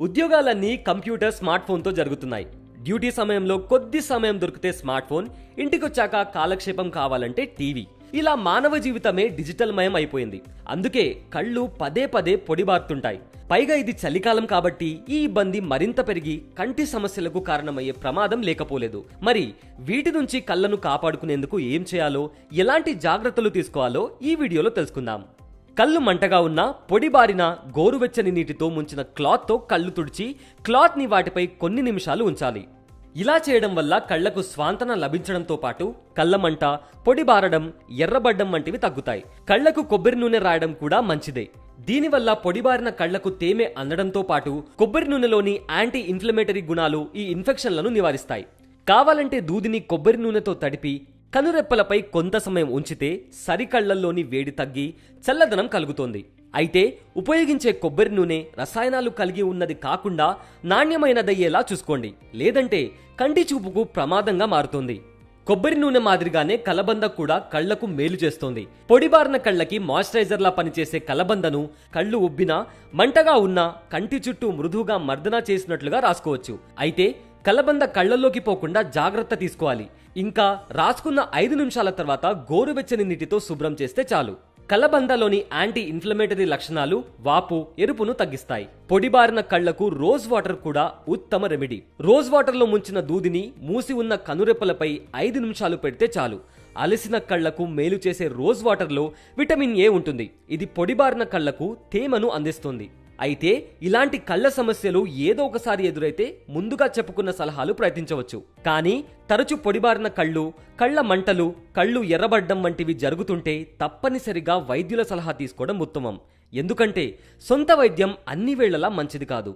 ఉద్యోగాలన్నీ computer smart ఫోన్తో జరుగుతున్నాయి. Duty సమయంలో కొద్ది సమయం దొరికితే స్మార్ట్ ఫోన్, ఇంటికొచ్చాక కాలక్షేపం కావాలంటే టీవీ. ఇలా మానవ జీవితమే డిజిటల్ మయం అయిపోయింది. అందుకే కళ్ళు పదే పదే పొడిబారుతుంటాయి. పైగా ఇది చలికాలం కాబట్టి ఈ ఇబ్బంది మరింత పెరిగి కంటి సమస్యలకు కారణమయ్యే ప్రమాదం లేకపోలేదు. మరి వీటి నుంచి కళ్ళను కాపాడుకునేందుకు ఏం చేయాలో, ఎలాంటి జాగ్రత్తలు తీసుకోవాలో ఈ వీడియోలో తెలుసుకుందాం. కళ్ళు మంటగా ఉన్న, పొడిబారిన, గోరువెచ్చని నీటితో ముంచిన క్లాత్తో కళ్ళు తుడిచి క్లాత్ని వాటిపై కొన్ని నిమిషాలు ఉంచాలి. ఇలా చేయడం వల్ల కళ్లకు స్వాంతన లభించడంతో పాటు కళ్ళమంట, పొడిబారడం, ఎర్రబడ్డం వంటివి తగ్గుతాయి. కళ్లకు కొబ్బరి నూనె రాయడం కూడా మంచిదే. దీనివల్ల పొడిబారిన కళ్లకు తేమె అందడంతో పాటు కొబ్బరి నూనెలోని యాంటీ ఇన్ఫ్లమేటరీ గుణాలు ఈ ఇన్ఫెక్షన్లను నివారిస్తాయి. కావాలంటే దూదిని కొబ్బరి నూనెతో తడిపి కనురెప్పలపై కొంత సమయం ఉంచితే సరికళ్లల్లోని వేడి తగ్గి చల్లదనం కలుగుతోంది. అయితే ఉపయోగించే కొబ్బరి నూనె రసాయనాలు కలిగి ఉన్నది కాకుండా నాణ్యమైనదయ్యేలా చూసుకోండి, లేదంటే కంటి చూపుకు ప్రమాదంగా మారుతుంది. కొబ్బరి నూనె మాదిరిగానే కలబంద కూడా కళ్లకు మేలు చేస్తోంది. పొడిబారిన కళ్లకి మాయిశ్చరైజర్లా పనిచేసే కలబందను కళ్ళు ఉబ్బినా, మంటగా ఉన్నా కంటి చుట్టూ మృదువుగా మర్దన చేసినట్లుగా రాసుకోవచ్చు. అయితే కలబంద కళ్లలోకి పోకుండా జాగ్రత్త తీసుకోవాలి. ఇంకా రాసుకున్న 5 నిమిషాల తర్వాత గోరువెచ్చని నీటితో శుభ్రం చేస్తే చాలు. కలబందలోని యాంటీ ఇన్ఫ్లమేటరీ లక్షణాలు వాపు, ఎరుపును తగ్గిస్తాయి. పొడిబారిన కళ్లకు రోజ్ వాటర్ కూడా ఉత్తమ రెమెడీ. రోజ్ వాటర్లో ముంచిన దూదిని మూసి ఉన్న కనురెప్పలపై 5 నిమిషాలు పెడితే చాలు. అలసిన కళ్లకు మేలు చేసే రోజ్ వాటర్లో విటమిన్ ఏ ఉంటుంది. ఇది పొడిబారిన కళ్లకు తేమను అందిస్తుంది. అయితే ఇలాంటి కళ్ల సమస్యలు ఏదో ఒకసారి ఎదురైతే ముందుగా చెప్పుకున్న సలహాలు ప్రయత్నించవచ్చు. కానీ తరచు పొడిబారిన కళ్ళు, కళ్ల మంటలు, కళ్ళు ఎర్రబడ్డం వంటివి జరుగుతుంటే తప్పనిసరిగా వైద్యుల సలహా తీసుకోవడం ఉత్తమం. ఎందుకంటే సొంత వైద్యం అన్ని వేళలా మంచిది కాదు.